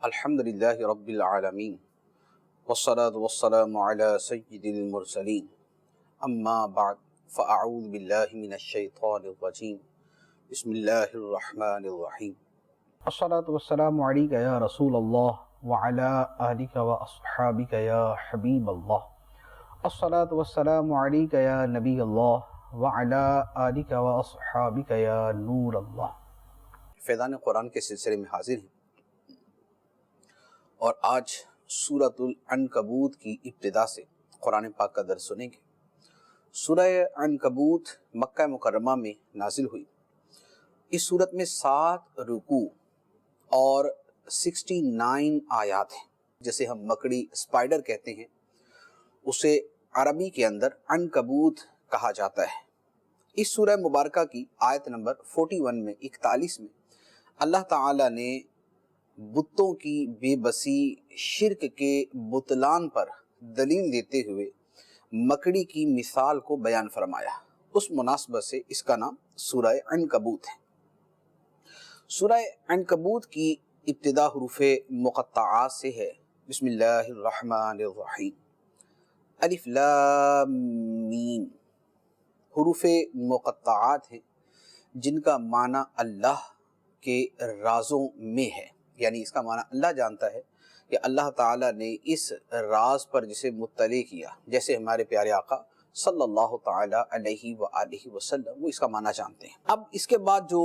الحمدللہ رب العالمین والصلاة والسلام علی سید المرسلین اما بعد فاعوذ باللہ من الشیطان الرجیم بسم اللہ الرحمن الرحیم الصلاة والسلام علیک یا رسول اللہ وعلی آلک و اصحابک یا حبیب اللہ الصلاة والسلام علیک یا نبی اللہ وعلی آلک و اصحابک یا نور اللہ۔ فیضان قرآن کے سلسلے میں حاضر ہیں اور آج سورۃ العنکبوت کی ابتدا سے قرآن پاک کا درس سنیں گے۔ سورہ عنکبوت مکہ مکرمہ میں نازل ہوئی۔ اس سورت میں 7 رکوع اور 69 آیات ہیں، جسے ہم مکڑی اسپائڈر کہتے ہیں، اسے عربی کے اندر عنکبوت کہا جاتا ہے۔ اس سورہ مبارکہ کی آیت نمبر 41 میں 41 میں اللہ تعالیٰ نے بتوں کی بے بسی، شرک کے بطلان پر دلیل دیتے ہوئے مکڑی کی مثال کو بیان فرمایا۔ اس مناسبت سے اس کا نام سورہ عنکبوت ہے۔ سورہ عنکبوت کی ابتدا حروف مقطعات سے ہے۔ بسم اللہ الرحمن الرحیم، الف لام میم۔ حروف مقطعات ہیں جن کا معنی اللہ کے رازوں میں ہے، یعنی اس کا معنی اللہ جانتا ہے کہ اللہ تعالیٰ نے اس راز پر جسے مطلع کیا، جیسے ہمارے پیارے آقا صلی اللہ تعالیٰ علیہ وآلہ وسلم، وہ اس کا معنی جانتے ہیں۔ اب اس کے بعد جو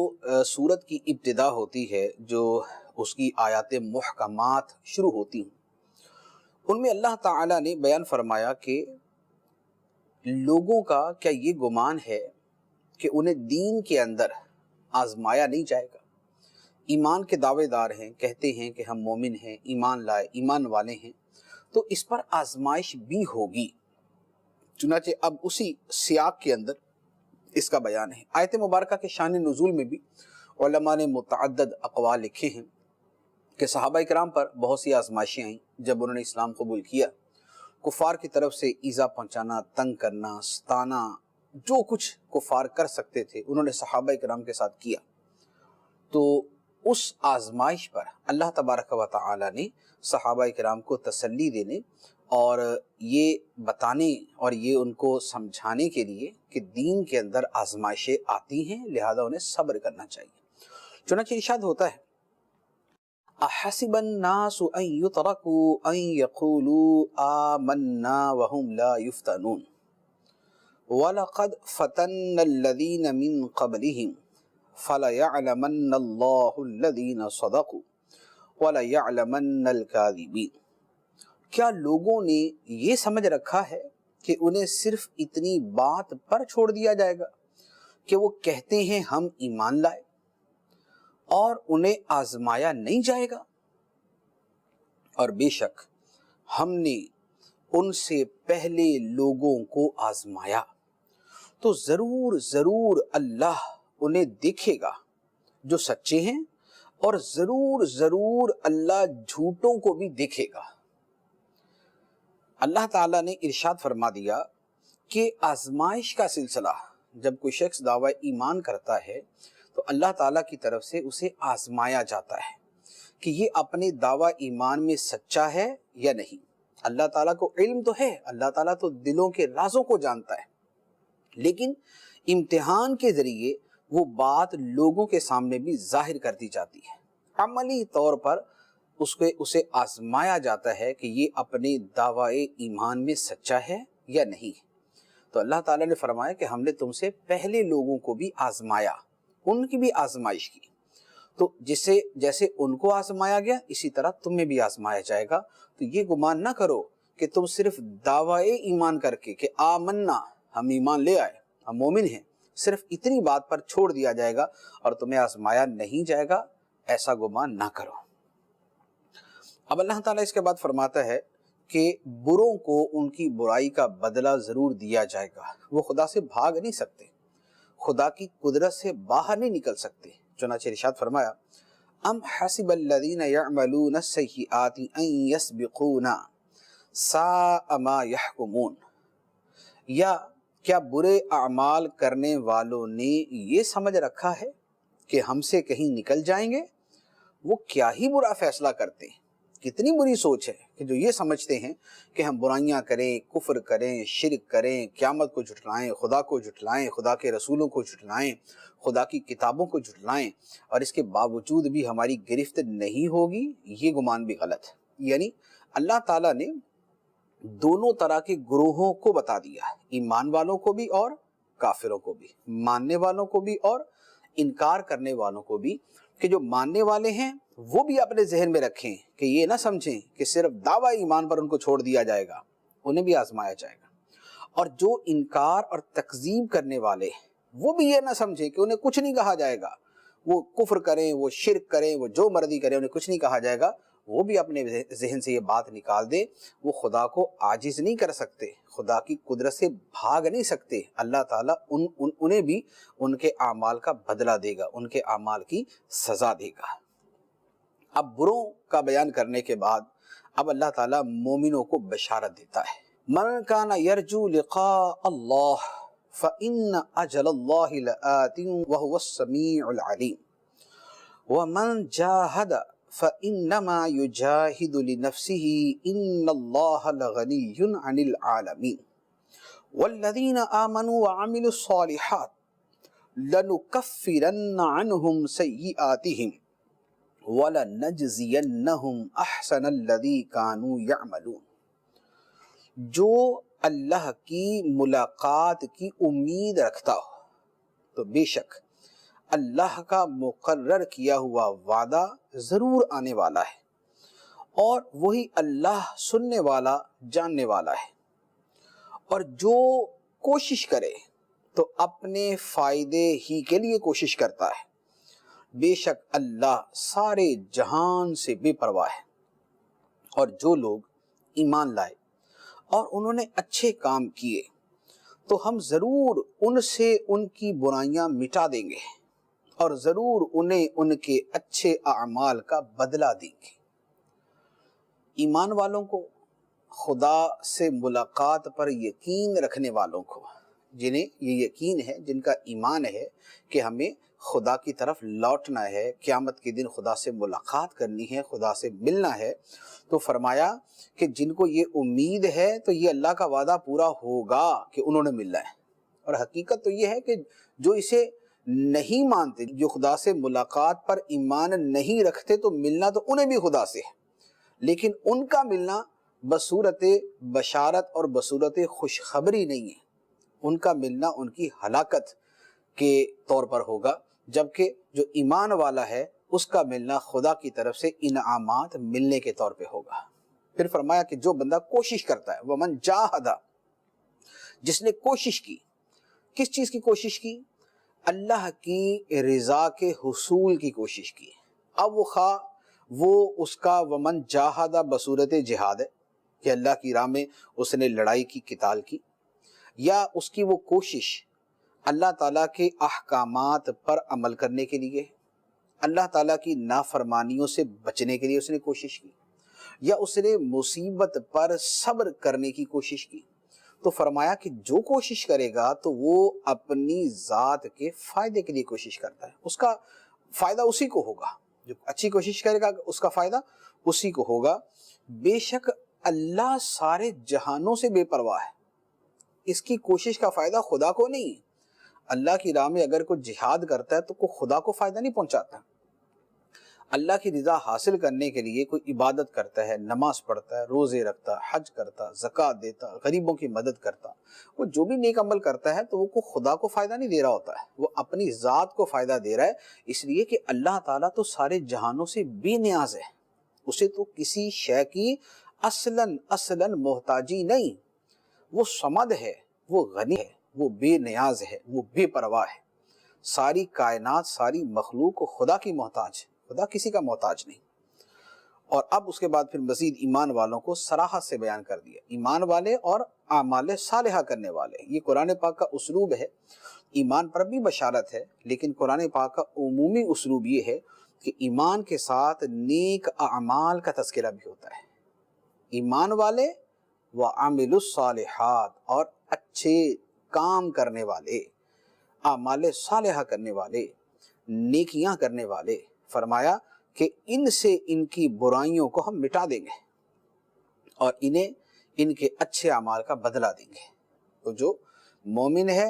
سورت کی ابتدا ہوتی ہے، جو اس کی آیات محکمات شروع ہوتی ہیں، ان میں اللہ تعالیٰ نے بیان فرمایا کہ لوگوں کا کیا یہ گمان ہے کہ انہیں دین کے اندر آزمایا نہیں جائے گا۔ ایمان کے دعوے دار ہیں، کہتے ہیں کہ ہم مومن ہیں، ایمان لائے، ایمان والے ہیں، تو اس پر آزمائش بھی ہوگی۔ چنانچہ اب اسی سیاق کے اندر اس کا بیان ہے۔ آیت مبارکہ کے شان نزول میں بھی علماء نے متعدد اقوال لکھے ہیں کہ صحابہ کرام پر بہت سی آزمائشیں آئیں جب انہوں نے اسلام قبول کیا۔ کفار کی طرف سے ایذا پہنچانا، تنگ کرنا، ستانا، جو کچھ کفار کر سکتے تھے انہوں نے صحابہ کرام کے ساتھ کیا۔ تو اس آزمائش پر اللہ تبارک و تعالی نے صحابہ کرام کو تسلی دینے اور یہ بتانے اور یہ ان کو سمجھانے کے لیے کہ دین کے اندر آزمائشیں آتی ہیں، لہذا انہیں صبر کرنا چاہیے۔ چنانچہ ارشاد ہوتا ہے، احسب الناس ان يتركوا ان يقولوا آمنا وهم لا يفتنون وَلَقَدْ فَتَنَّ الَّذِينَ مِن قَبْلِهِمْ فَلَيَعْلَمَنَّ اللَّهُ الَّذِينَ صَدَقُوا وَلَيَعْلَمَنَّ الْكَاذِبِينَ۔ کیا لوگوں نے یہ سمجھ رکھا ہے کہ انہیں صرف اتنی بات پر چھوڑ دیا جائے گا کہ وہ کہتے ہیں ہم ایمان لائے اور انہیں آزمایا نہیں جائے گا؟ اور بے شک ہم نے ان سے پہلے لوگوں کو آزمایا، تو ضرور ضرور اللہ انہیں دیکھے گا جو سچے ہیں، اور ضرور ضرور اللہ جھوٹوں کو بھی دیکھے گا۔ اللہ تعالیٰ نے ارشاد فرما دیا کہ آزمائش کا سلسلہ جب کوئی شخص دعوی ایمان کرتا ہے تو اللہ تعالیٰ کی طرف سے اسے آزمایا جاتا ہے کہ یہ اپنے دعوی ایمان میں سچا ہے یا نہیں۔ اللہ تعالیٰ کو علم تو ہے، اللہ تعالیٰ تو دلوں کے رازوں کو جانتا ہے، لیکن امتحان کے ذریعے وہ بات لوگوں کے سامنے بھی ظاہر کر دی جاتی ہے۔ عملی طور پر اسے آزمایا جاتا ہے کہ یہ اپنے دعوی ایمان میں سچا ہے یا نہیں۔ تو اللہ تعالیٰ نے فرمایا کہ ہم نے تم سے پہلے لوگوں کو بھی آزمایا، ان کی بھی آزمائش کی، تو جیسے ان کو آزمایا گیا اسی طرح تمہیں بھی آزمایا جائے گا۔ تو یہ گمان نہ کرو کہ تم صرف دعوی ایمان کر کے کہ آمنا، ہم ایمان لے آئے، ہم مومن ہیں، صرف اتنی بات پر چھوڑ دیا جائے گا اور تمہیں آزمایا نہیں جائے گا، ایسا گمان نہ کرو۔ اب اللہ تعالیٰ اس کے بعد فرماتا ہے کہ بروں کو ان کی برائی کا بدلہ ضرور دیا جائے گا۔ وہ خدا سے بھاگ نہیں سکتے، خدا کی قدرت سے باہر نہیں نکل سکتے۔ چنانچہ ارشاد فرمایا، ام حسب الذین یعملون السیئات ان یسبقونا ساء ما یحکمون۔ یا کیا برے اعمال کرنے والوں نے یہ سمجھ رکھا ہے کہ ہم سے کہیں نکل جائیں گے؟ وہ کیا ہی برا فیصلہ کرتے ہیں۔ کتنی بری سوچ ہے کہ جو یہ سمجھتے ہیں کہ ہم برائیاں کریں، کفر کریں، شرک کریں، قیامت کو جھٹلائیں، خدا کو جھٹلائیں، خدا کے رسولوں کو جھٹلائیں، خدا کی کتابوں کو جھٹلائیں، اور اس کے باوجود بھی ہماری گرفت نہیں ہوگی، یہ گمان بھی غلط ہے۔ یعنی اللہ تعالیٰ نے دونوں طرح کے گروہوں کو بتا دیا ہے، ایمان والوں کو بھی اور کافروں کو بھی، ماننے والوں کو بھی اور انکار کرنے والوں کو بھی، کہ جو ماننے والے ہیں وہ بھی اپنے ذہن میں رکھیں کہ یہ نہ سمجھیں کہ صرف دعویٰ ایمان پر ان کو چھوڑ دیا جائے گا، انہیں بھی آزمایا جائے گا۔ اور جو انکار اور تکذیب کرنے والے وہ بھی یہ نہ سمجھیں کہ انہیں کچھ نہیں کہا جائے گا، وہ کفر کریں، وہ شرک کریں، وہ جو مرضی کریں، انہیں کچھ نہیں کہا جائے گا، وہ بھی اپنے ذہن سے یہ بات نکال دے، وہ خدا کو عاجز نہیں کر سکتے، خدا کی قدرت سے بھاگ نہیں سکتے۔ اللہ تعالیٰ انہیں بھی ان کے اعمال کا بدلہ دے گا، ان کے اعمال کی سزا دے گا۔ اب بروں کا بیان کرنے کے بعد اب اللہ تعالیٰ مومنوں کو بشارت دیتا ہے۔ من کان یرجو لقاء اللہ فإن اجل اللہ لآت وهو السمیع العلیم ومن جاہد فإنما يجاهد لنفسه إن الله لغني عن العالمين والذين آمنوا وعملوا الصالحات لنكفرن عنهم سيئاتهم وَلَنَجْزِيَنَّهُمْ أَحْسَنَ الَّذِي كَانُوا يَعْمَلُونَ، جو اللہ کی ملاقات کی امید رکھتا ہو تو بے شک اللہ کا مقرر کیا ہوا وعدہ ضرور آنے والا ہے، اور وہی اللہ سننے والا جاننے والا ہے، اور جو کوشش کرے تو اپنے فائدے ہی کے لیے کوشش کرتا ہے، بے شک اللہ سارے جہان سے بے پرواہ ہے۔ اور جو لوگ ایمان لائے اور انہوں نے اچھے کام کیے تو ہم ضرور ان سے ان کی برائیاں مٹا دیں گے، اور ضرور انہیں ان کے اچھے اعمال کا بدلہ دیں گے۔ ایمان والوں کو، خدا سے ملاقات پر یقین رکھنے والوں کو، جنہیں یہ یقین ہے، جن کا ایمان ہے کہ ہمیں خدا کی طرف لوٹنا ہے، قیامت کے دن خدا سے ملاقات کرنی ہے، خدا سے ملنا ہے، تو فرمایا کہ جن کو یہ امید ہے تو یہ اللہ کا وعدہ پورا ہوگا کہ انہوں نے ملنا ہے۔ اور حقیقت تو یہ ہے کہ جو اسے نہیں مانتے، جو خدا سے ملاقات پر ایمان نہیں رکھتے، تو ملنا تو انہیں بھی خدا سے ہے، لیکن ان کا ملنا بصورت بشارت اور بصورت خوشخبری نہیں ہے، ان کا ملنا ان کی ہلاکت کے طور پر ہوگا، جبکہ جو ایمان والا ہے اس کا ملنا خدا کی طرف سے انعامات ملنے کے طور پہ ہوگا۔ پھر فرمایا کہ جو بندہ کوشش کرتا ہے، ومن جاہد، جس نے کوشش کی، کس چیز کی کوشش کی؟ اللہ کی رضا کے حصول کی کوشش کی۔ اب وہ اس کا ومن جاہد بصورت جہاد ہے کہ اللہ کی راہ میں اس نے لڑائی کی، قتال کی، یا اس کی وہ کوشش اللہ تعالیٰ کے احکامات پر عمل کرنے کے لیے، اللہ تعالیٰ کی نافرمانیوں سے بچنے کے لیے اس نے کوشش کی، یا اس نے مصیبت پر صبر کرنے کی کوشش کی، تو فرمایا کہ جو کوشش کرے گا تو وہ اپنی ذات کے فائدے کے لیے کوشش کرتا ہے، اس کا فائدہ اسی کو ہوگا، جو اچھی کوشش کرے گا اس کا فائدہ اسی کو ہوگا۔ بے شک اللہ سارے جہانوں سے بے پرواہ ہے، اس کی کوشش کا فائدہ خدا کو نہیں۔ اللہ کی راہ میں اگر کوئی جہاد کرتا ہے تو کوئی خدا کو فائدہ نہیں پہنچاتا۔ اللہ کی رضا حاصل کرنے کے لیے کوئی عبادت کرتا ہے، نماز پڑھتا ہے، روزے رکھتا، حج کرتا، زکوٰۃ دیتا، غریبوں کی مدد کرتا، وہ جو بھی نیک عمل کرتا ہے تو وہ کو خدا کو فائدہ نہیں دے رہا ہوتا ہے، وہ اپنی ذات کو فائدہ دے رہا ہے، اس لیے کہ اللہ تعالیٰ تو سارے جہانوں سے بے نیاز ہے، اسے تو کسی شے کی اصلاً محتاجی نہیں، وہ صمد ہے، وہ غنی ہے، وہ بے نیاز ہے، وہ بے پرواہ ہے۔ ساری کائنات، ساری مخلوق خدا کی محتاج ہے، خدا کسی کا محتاج نہیں۔ اور اب اس کے بعد پھر مزید ایمان والوں کو صراحت سے بیان کر دیا، ایمان والے اور اعمال صالحہ کرنے والے۔ یہ قرآن پاک کا اسلوب ہے، ایمان پر بھی بشارت ہے، لیکن قرآن پاک کا عمومی اسلوب یہ ہے کہ ایمان کے ساتھ نیک اعمال کا تذکرہ بھی ہوتا ہے۔ ایمان والے وعملوا الصالحات، اور اچھے کام کرنے والے، اعمال صالحہ کرنے والے، نیکیاں کرنے والے۔ فرمایا کہ ان سے ان کی برائیوں کو ہم مٹا دیں گے اور انہیں ان کے اچھے اعمال کا بدلہ دیں گے۔ تو جو مومن ہے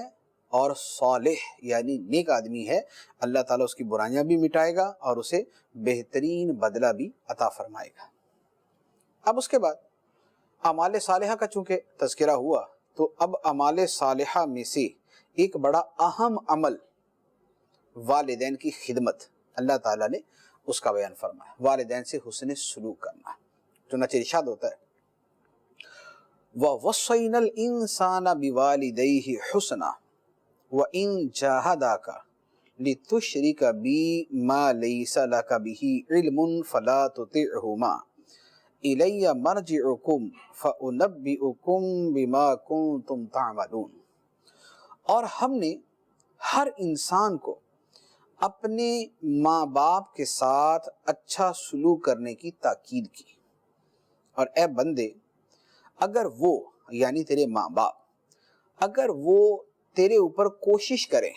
اور صالح یعنی نیک آدمی ہے، اللہ تعالیٰ اس کی برائیاں بھی مٹائے گا اور اسے بہترین بدلہ بھی عطا فرمائے گا۔ اب اس کے بعد اعمال صالحہ کا چونکہ تذکرہ ہوا تو اب اعمال صالحہ میں سے ایک بڑا اہم عمل والدین کی خدمت، اللہ تعالیٰ نے اس کا بیان فرمایا، والدین سے حسن سلوک کرنا۔ چنانچہ ارشاد ہوتا ہے وَوَصَّيْنَا الْإِنسَانَ بِوَالِدَيْهِ حُسْنًا وَإِن جَاهَدَاكَ لِتُشْرِكَ بِي مَا لَيْسَ لَكَ بِهِ عِلْمٌ فَلَا تُطِعْهُمَا إِلَيَّ مَرْجِعُكُمْ فَأُنَبِّئُكُمْ بِمَا كُنْتُمْ تَعْمَلُونَ۔ اور ہم نے ہر انسان کو اپنے ماں باپ کے ساتھ اچھا سلوک کرنے کی تاکید کی، اور اے بندے اگر وہ یعنی تیرے ماں باپ اگر وہ تیرے اوپر کوشش کریں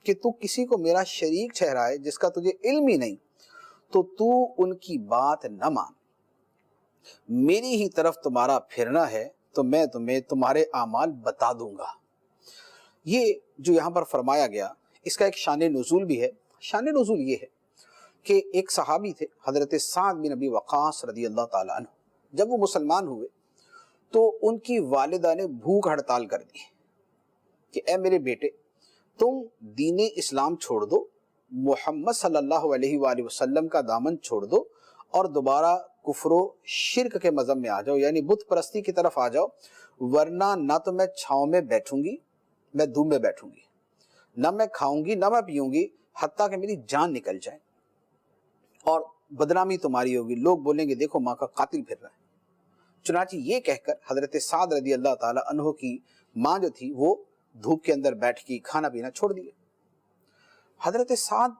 کہ تو کسی کو میرا شریک ٹھہرائے جس کا تجھے علم ہی نہیں، تو تو ان کی بات نہ مان، میری ہی طرف تمہارا پھرنا ہے تو میں تمہیں تمہارے اعمال بتا دوں گا۔ یہ جو یہاں پر فرمایا گیا اس کا ایک شان نزول بھی ہے۔ شان نزول یہ ہے کہ ایک صحابی تھے حضرت سعد بن ابی وقاص رضی اللہ تعالیٰ عنہ، جب وہ مسلمان ہوئے تو ان کی والدہ نے بھوک ہڑتال کر دی کہ اے میرے بیٹے تم دین اسلام چھوڑ دو، محمد صلی اللہ علیہ وآلہ وسلم کا دامن چھوڑ دو اور دوبارہ کفر و شرک کے مذہب میں آ جاؤ، یعنی بت پرستی کی طرف آ جاؤ، ورنہ نہ تو میں چھاؤں میں بیٹھوں گی، میں دھوپ میں بیٹھوں گی، نہ میں کھاؤں گی نہ میں پیوں گی، حتیٰ کہ میری جان نکل جائے اور بدنامی تمہاری ہوگی، لوگ بولیں گے دیکھو ماں کا قاتل پھر رہا ہے۔ چنانچہ یہ کہہ کر حضرت سعد رضی اللہ تعالی عنہ کی ماں جو تھی وہ دھوپ کے اندر بیٹھ کے کھانا پینا چھوڑ دیا۔ حضرت سعد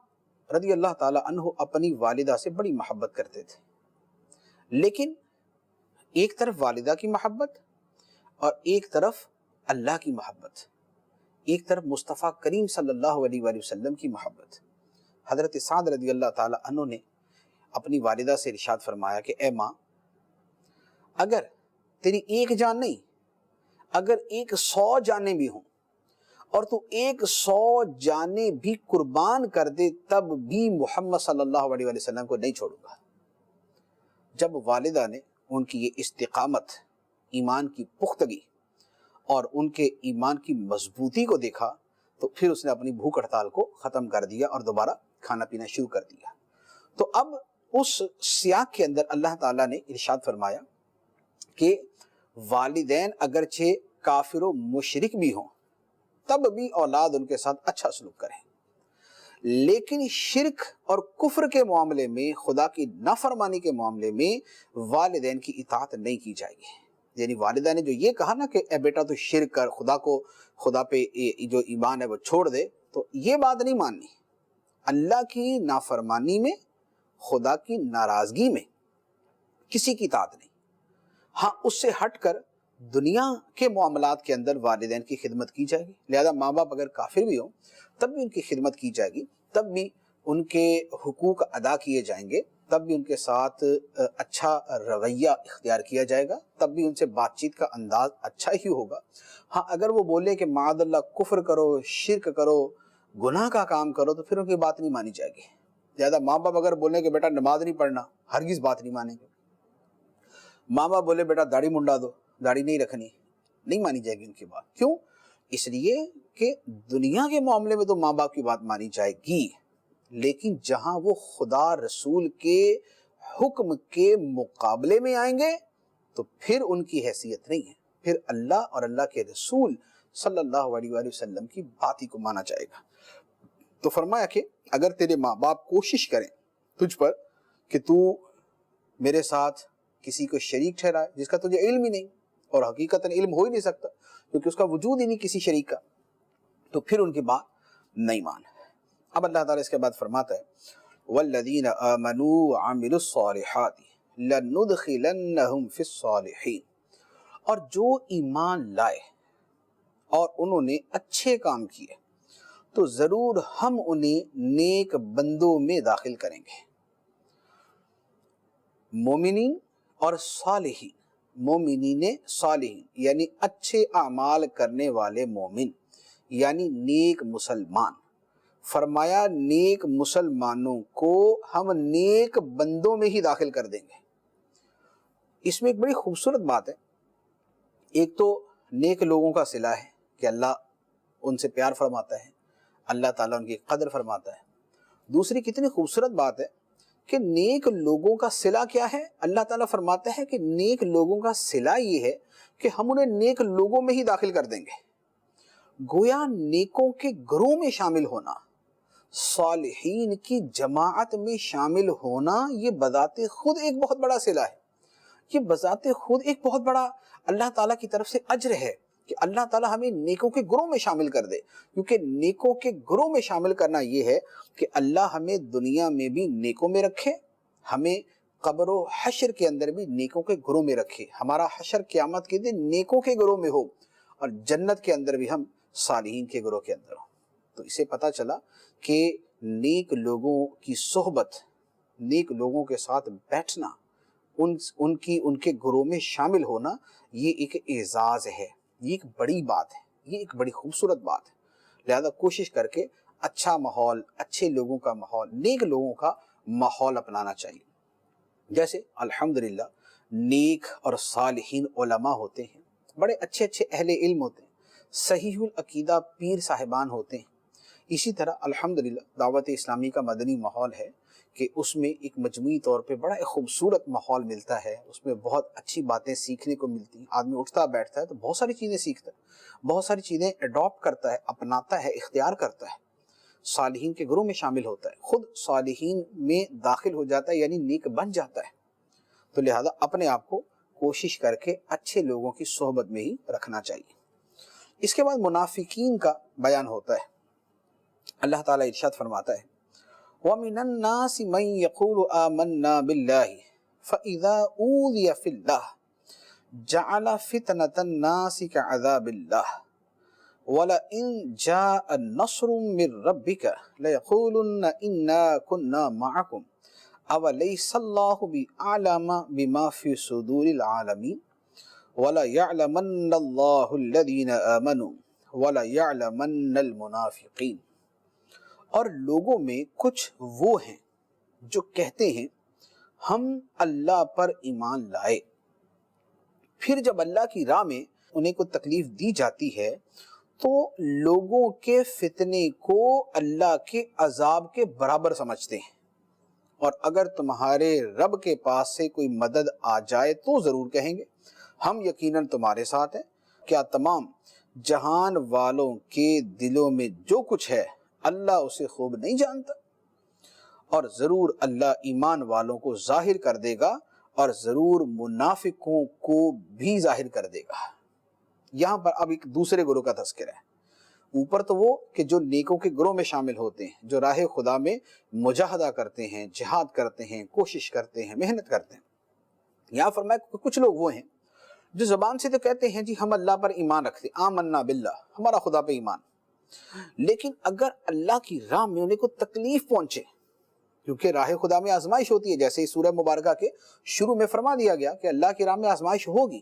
رضی اللہ تعالی عنہ اپنی والدہ سے بڑی محبت کرتے تھے، لیکن ایک طرف والدہ کی محبت اور ایک طرف اللہ کی محبت، ایک طرف مصطفیٰ کریم صلی اللہ علیہ وآلہ وسلم کی محبت۔ حضرت سعد رضی اللہ تعالی عنہ نے اپنی والدہ سے ارشاد فرمایا کہ اے ماں، اگر تیری ایک جان نہیں، اگر 100 جانیں بھی ہوں اور تو 100 جانیں بھی قربان کر دے تب بھی محمد صلی اللہ علیہ وسلم کو نہیں چھوڑوں گا۔ جب والدہ نے ان کی یہ استقامت، ایمان کی پختگی اور ان کے ایمان کی مضبوطی کو دیکھا تو پھر اس نے اپنی بھوک ہڑتال کو ختم کر دیا اور دوبارہ کھانا پینا شروع کر دیا۔ تو اب اس سیاق کے اندر اللہ تعالیٰ نے ارشاد فرمایا کہ والدین اگرچہ کافر و مشرک بھی ہوں تب بھی اولاد ان کے ساتھ اچھا سلوک کریں، لیکن شرک اور کفر کے معاملے میں، خدا کی نافرمانی کے معاملے میں والدین کی اطاعت نہیں کی جائے گی۔ یعنی والدہ نے جو یہ کہا نا کہ اے بیٹا تو شرک کر، خدا پہ جو ایمان ہے وہ چھوڑ دے، تو یہ بات نہیں ماننی۔ اللہ کی نافرمانی میں، خدا کی ناراضگی میں کسی کی اطاعت نہیں۔ ہاں اس سے ہٹ کر دنیا کے معاملات کے اندر والدین کی خدمت کی جائے گی، لہذا ماں باپ اگر کافر بھی ہوں تب بھی ان کی خدمت کی جائے گی، تب بھی ان کے حقوق ادا کیے جائیں گے، تب بھی ان کے ساتھ اچھا رویہ اختیار کیا جائے گا، تب بھی ان سے بات چیت کا انداز اچھا ہی ہوگا۔ ہاں اگر وہ بولے کہ معاذ اللہ کفر کرو، شرک کرو، گناہ کا کام کرو، تو پھر ان کی بات نہیں مانی جائے گی۔ لہذا ماں باپ اگر بولے کہ بیٹا نماز نہیں پڑھنا، ہرگز بات نہیں مانیں گے۔ ماں باپ بولے بیٹا داڑھی منڈا دو، داڑھی نہیں رکھنی، نہیں مانی جائے گی ان کی بات۔ کیوں؟ اس لیے کہ دنیا کے معاملے میں تو ماں باپ کی بات مانی جائے گی، لیکن جہاں وہ خدا رسول کے حکم کے مقابلے میں آئیں گے تو پھر ان کی حیثیت نہیں ہے، پھر اللہ اور اللہ کے رسول صلی اللہ علیہ وآلہ وسلم کی بات ہی کو مانا جائے گا۔ تو فرمایا کہ اگر تیرے ماں باپ کوشش کریں تجھ پر کہ تو میرے ساتھ کسی کو شریک ٹھہرائے جس کا تجھے علم ہی نہیں، اور حقیقتاً علم ہو ہی نہیں سکتا کیونکہ اس کا وجود ہی نہیں کسی شریک کا، تو پھر ان کی بات نہیں مان۔ اب اللہ تعالیٰ اس کے بعد فرماتا ہے والذین آمنوا وعملوا الصالحات لندخلنہم فی الصالحین، اور جو ایمان لائے اور انہوں نے اچھے کام کیے تو ضرور ہم انہیں نیک بندوں میں داخل کریں گے۔ مومنین اور صالحین، مومنین صالحین یعنی اچھے اعمال کرنے والے مومن یعنی نیک مسلمان۔ فرمایا نیک مسلمانوں کو ہم نیک بندوں میں ہی داخل کر دیں گے۔ اس میں ایک بڑی خوبصورت بات ہے، ایک تو نیک لوگوں کا صلہ ہے کہ اللہ ان سے پیار فرماتا ہے، اللہ تعالیٰ ان کی قدر فرماتا ہے۔ دوسری کتنی خوبصورت بات ہے کہ نیک لوگوں کا صلہ کیا ہے؟ اللہ تعالیٰ فرماتا ہے کہ نیک لوگوں کا صلہ یہ ہے کہ ہم انہیں نیک لوگوں میں ہی داخل کر دیں گے۔ گویا نیکوں کے گروہ میں شامل ہونا، صالحین کی جماعت میں شامل ہونا، یہ بذات خود ایک بہت بڑا صلہ ہے، یہ بذات خود ایک بہت بڑا اللہ تعالیٰ کی طرف سے اجر ہے کہ اللہ تعالیٰ ہمیں نیکوں کے گروہ میں شامل کر دے۔ کیونکہ نیکوں کے گروہ میں شامل کرنا یہ ہے کہ اللہ ہمیں دنیا میں بھی نیکوں میں رکھے، ہمیں قبر و حشر کے اندر بھی نیکوں کے گروہ میں رکھے، ہمارا حشر قیامت کے دن نیکوں کے گروہ میں ہو اور جنت کے اندر بھی ہم صالحین کے گروہ کے اندر ہو۔ تو اسے پتہ چلا کہ نیک لوگوں کی صحبت، نیک لوگوں کے ساتھ بیٹھنا، ان کے گروہ میں شامل ہونا، یہ ایک اعزاز ہے، یہ ایک بڑی بات ہے، یہ ایک بڑی خوبصورت بات ہے۔ لہذا کوشش کر کے اچھا ماحول، اچھے لوگوں کا ماحول، نیک لوگوں کا ماحول اپنانا چاہیے۔ جیسے الحمدللہ نیک اور صالحین علماء ہوتے ہیں، بڑے اچھے اچھے اہل علم ہوتے ہیں، صحیح العقیدہ پیر صاحبان ہوتے ہیں۔ اسی طرح الحمدللہ دعوت اسلامی کا مدنی ماحول ہے کہ اس میں ایک مجموعی طور پہ بڑا ایک خوبصورت ماحول ملتا ہے، اس میں بہت اچھی باتیں سیکھنے کو ملتی ہیں۔ آدمی اٹھتا بیٹھتا ہے تو بہت ساری چیزیں سیکھتا ہے، بہت ساری چیزیں اڈاپٹ کرتا ہے، اپناتا ہے، اختیار کرتا ہے، صالحین کے گروہ میں شامل ہوتا ہے، خود صالحین میں داخل ہو جاتا ہے، یعنی نیک بن جاتا ہے۔ تو لہذا اپنے آپ کو کوشش کر کے اچھے لوگوں کی صحبت میں ہی رکھنا چاہیے۔ اس کے بعد منافقین کا بیان ہوتا ہے۔ اللہ تعالیٰ ارشاد فرماتا ہے وَمِنَ النَّاسِ مَن يَقُولُ آمَنَّا بِاللَّهِ فَإِذَا أُوذِيَ فِي اللَّهِ جَعَلَ فِتْنَةَ النَّاسِ كَعَذَابِ اللَّهِ وَلَئِن جَاءَ النَّصْرُ مِن رَّبِّكَ لَيَقُولُنَّ إِنَّا كُنَّا مَعَكُمْ أَوَلَيْسَ اللَّهُ بِأَعْلَمَ بِمَا فِي صُدُورِ الْعَالَمِينَ وَلَيَعْلَمَنَّ اللَّهُ الَّذِينَ آمَنُوا وَلَيَعْلَمَنَّ الْمُنَافِقِينَ۔ اور لوگوں میں کچھ وہ ہیں جو کہتے ہیں ہم اللہ پر ایمان لائے، پھر جب اللہ کی راہ میں انہیں کو تکلیف دی جاتی ہے تو لوگوں کے فتنے کو اللہ کے عذاب کے برابر سمجھتے ہیں، اور اگر تمہارے رب کے پاس سے کوئی مدد آ جائے تو ضرور کہیں گے ہم یقیناً تمہارے ساتھ ہیں۔ کیا تمام جہان والوں کے دلوں میں جو کچھ ہے اللہ اسے خوب نہیں جانتا؟ اور ضرور اللہ ایمان والوں کو ظاہر کر دے گا اور ضرور منافقوں کو بھی ظاہر کر دے گا۔ یہاں پر اب ایک دوسرے گروہ کا تذکرہ ہے۔ اوپر تو وہ کہ جو نیکوں کے گروہ میں شامل ہوتے ہیں، جو راہ خدا میں مجاہدہ کرتے ہیں، جہاد کرتے ہیں، کوشش کرتے ہیں، محنت کرتے ہیں۔ یہاں فرمایا کچھ لوگ وہ ہیں جو زبان سے تو کہتے ہیں جی ہم اللہ پر ایمان رکھتے ہیں، آمنا باللہ، ہمارا خدا پہ ایمان، لیکن اگر اللہ کی راہ میں انہیں کو تکلیف پہنچے، کیونکہ راہ خدا میں آزمائش ہوتی ہے، جیسے اس سورہ مبارکہ کے شروع میں فرما دیا گیا کہ اللہ کی راہ میں آزمائش ہوگی،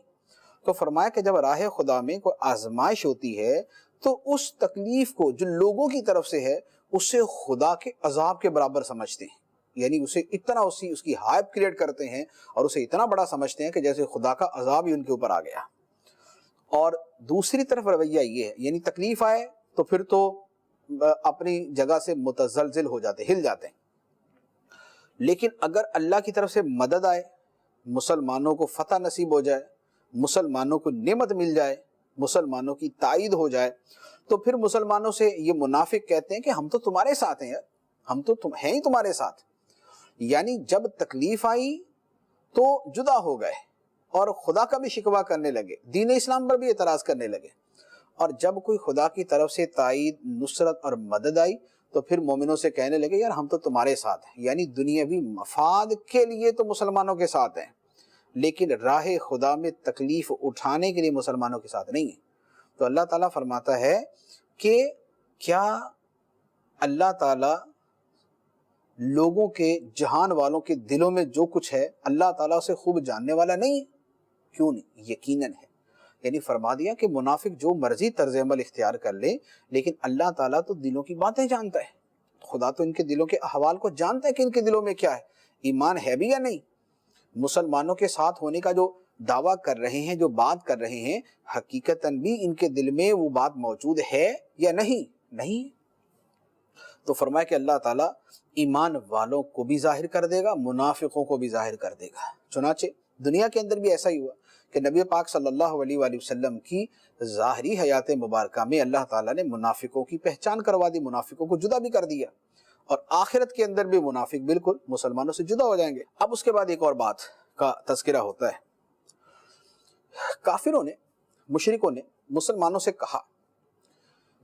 تو فرمایا کہ جب راہ خدا میں کوئی آزمائش ہوتی ہے تو اس تکلیف کو جو لوگوں کی طرف سے ہے اسے خدا کے عذاب کے برابر سمجھتے ہیں، یعنی اسے اتنا اس کی ہائپ کریٹ کرتے ہیں اور اسے اتنا بڑا سمجھتے ہیں کہ جیسے خدا کا عذاب ہی ان کے اوپر آ گیا۔ اور دوسری طرف رویہ یہ ہے، یعنی تکلیف آئے تو پھر تو اپنی جگہ سے متزلزل ہو جاتے، ہل جاتے ہیں، لیکن اگر اللہ کی طرف سے مدد آئے، مسلمانوں کو فتح نصیب ہو جائے، مسلمانوں کو نعمت مل جائے، مسلمانوں کی تائید ہو جائے، تو پھر مسلمانوں سے یہ منافق کہتے ہیں کہ ہم تو تمہارے ساتھ ہیں یار، ہم تو ہیں ہی تمہارے ساتھ۔ یعنی جب تکلیف آئی تو جدا ہو گئے اور خدا کا بھی شکوہ کرنے لگے، دین اسلام پر بھی اعتراض کرنے لگے، اور جب کوئی خدا کی طرف سے تائید، نصرت اور مدد آئی تو پھر مومنوں سے کہنے لگے یار ہم تو تمہارے ساتھ ہیں، یعنی دنیاوی مفاد کے لیے تو مسلمانوں کے ساتھ ہیں، لیکن راہ خدا میں تکلیف اٹھانے کے لیے مسلمانوں کے ساتھ نہیں ہیں۔ تو اللہ تعالیٰ فرماتا ہے کہ کیا اللہ تعالیٰ لوگوں کے جہان والوں کے دلوں میں جو کچھ ہے اللہ تعالیٰ اسے خوب جاننے والا نہیں ہے؟ کیوں نہیں، یقیناً ہے۔ یعنی فرما دیا کہ منافق جو مرضی طرز عمل اختیار کر لے، لیکن اللہ تعالیٰ تو دلوں کی باتیں جانتا ہے۔ خدا تو ان کے دلوں کے احوال کو جانتا ہے کہ ان کے دلوں میں کیا ہے، ایمان ہے بھی یا نہیں۔ مسلمانوں کے ساتھ ہونے کا جو دعویٰ کر رہے ہیں، جو بات کر رہے ہیں، حقیقتاً بھی ان کے دل میں وہ بات موجود ہے یا نہیں۔ تو فرمایا کہ اللہ تعالیٰ ایمان والوں کو بھی ظاہر کر دے گا، منافقوں کو بھی ظاہر کر دے گا۔ چنانچہ دنیا کے اندر بھی ایسا ہی ہوا کہ نبی پاک صلی اللہ علیہ وآلہ وسلم کی ظاہری حیات مبارکہ میں اللہ تعالیٰ نے منافقوں کی پہچان کروا دی، منافقوں کو جدا بھی کر دیا، اور آخرت کے اندر بھی منافق بالکل مسلمانوں سے جدا ہو جائیں گے۔ اب اس کے بعد ایک اور بات کا تذکرہ ہوتا ہے۔ کافروں نے، مشرکوں نے مسلمانوں سے کہا،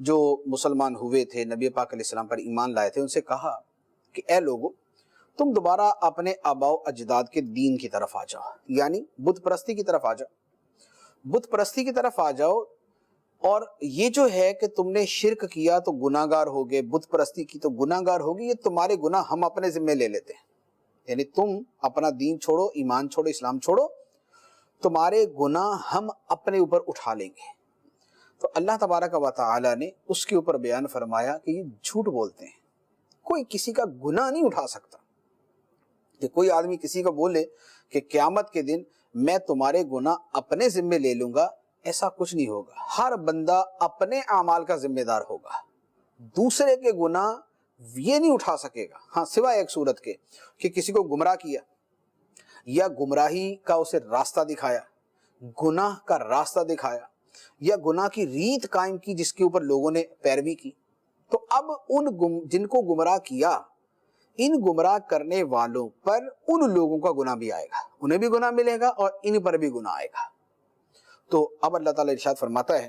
جو مسلمان ہوئے تھے، نبی پاک علیہ السلام پر ایمان لائے تھے، ان سے کہا کہ اے لوگو، تم دوبارہ اپنے آباء و اجداد کے دین کی طرف آ جاؤ، یعنی بت پرستی کی طرف آ جاؤ، بت پرستی کی طرف آ جاؤ، اور یہ جو ہے کہ تم نے شرک کیا تو گناہ گار ہوگے، بت پرستی کی تو گناہ گار ہوگی، یہ تمہارے گناہ ہم اپنے ذمہ لے لیتے ہیں۔ یعنی تم اپنا دین چھوڑو، ایمان چھوڑو، اسلام چھوڑو، تمہارے گناہ ہم اپنے اوپر اٹھا لیں گے۔ تو اللہ تبارک و تعالی نے اس کے اوپر بیان فرمایا کہ یہ جھوٹ بولتے ہیں، کوئی کسی کا گناہ نہیں اٹھا سکتا۔ کہ کوئی آدمی کسی کو بولے کہ قیامت کے دن میں تمہارے گناہ اپنے ذمہ لے لوں گا، ایسا کچھ نہیں ہوگا۔ ہر بندہ اپنے اعمال کا ذمہ دار ہوگا، دوسرے کے گناہ یہ نہیں اٹھا سکے گا۔ ہاں، سوائے ایک صورت کے کہ کسی کو گمراہ کیا یا گمراہی کا اسے راستہ دکھایا، گناہ کا راستہ دکھایا، یا گناہ کی ریت قائم کی جس کے اوپر لوگوں نے پیروی کی، تو اب جن کو گمراہ کیا، ان گمراہ کرنے والوں پر ان لوگوں کا گناہ بھی آئے گا، انہیں بھی گناہ ملے گا اور ان پر بھی گناہ آئے گا۔ تو اب اللہ تعالیٰ ارشاد فرماتا ہے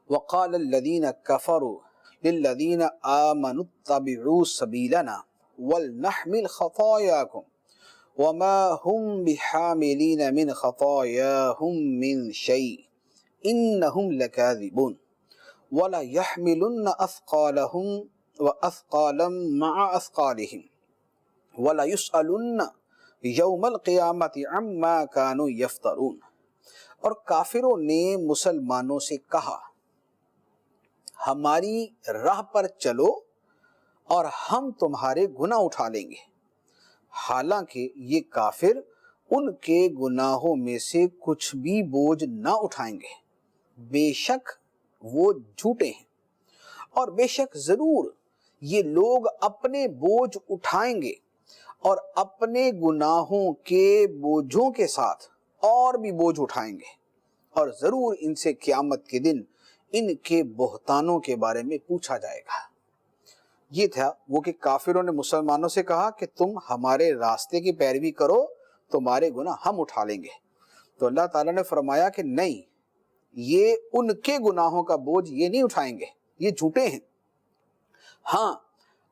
وَقَالَ الَّذِينَ كَفَرُوا لِلَّذِينَ آمَنُوا اتَّبِعُوا سَبِيلَنَا وَلْنَحْمِلْ خَطَايَاكُمْ وَمَا هُمْ بِحَامِلِينَ مِنْ خَطَايَاهُمْ مِنْ شَيْءٍ إِنَّهُمْ لَكَاذِبُونَ وَلَيَحْمِلُنَّ أَثْقَالَهُمْ وَأَثْقَالًا مَعَ أَثْقَالِهِمْ وَلَيُسْأَلُنَّ يَوْمَ الْقِيَامَةِ عَمَّا كَانُوا يَفْتَرُونَ۔ اور کافروں نے مسلمانوں سے کہا، ہماری راہ پر چلو اور ہم تمہارے گناہ اٹھا لیں گے، حالانکہ یہ کافر ان کے گناہوں میں سے کچھ بھی بوجھ نہ اٹھائیں گے، بے شک وہ جھوٹے ہیں، اور بے شک ضرور یہ لوگ اپنے بوجھ اٹھائیں گے، اور اپنے گناہوں کے بوجھوں کے ساتھ اور بھی بوجھ اٹھائیں گے، اور ضرور ان سے قیامت کے دن ان کے بہتانوں کے بارے میں پوچھا جائے گا۔ یہ تھا وہ کہ کافروں نے مسلمانوں سے کہا کہ تم ہمارے راستے کی پیروی کرو، تمہارے گناہ ہم اٹھا لیں گے۔ تو اللہ تعالیٰ نے فرمایا کہ نہیں، یہ ان کے گناہوں کا بوجھ یہ نہیں اٹھائیں گے، یہ جھوٹے ہیں۔ ہاں،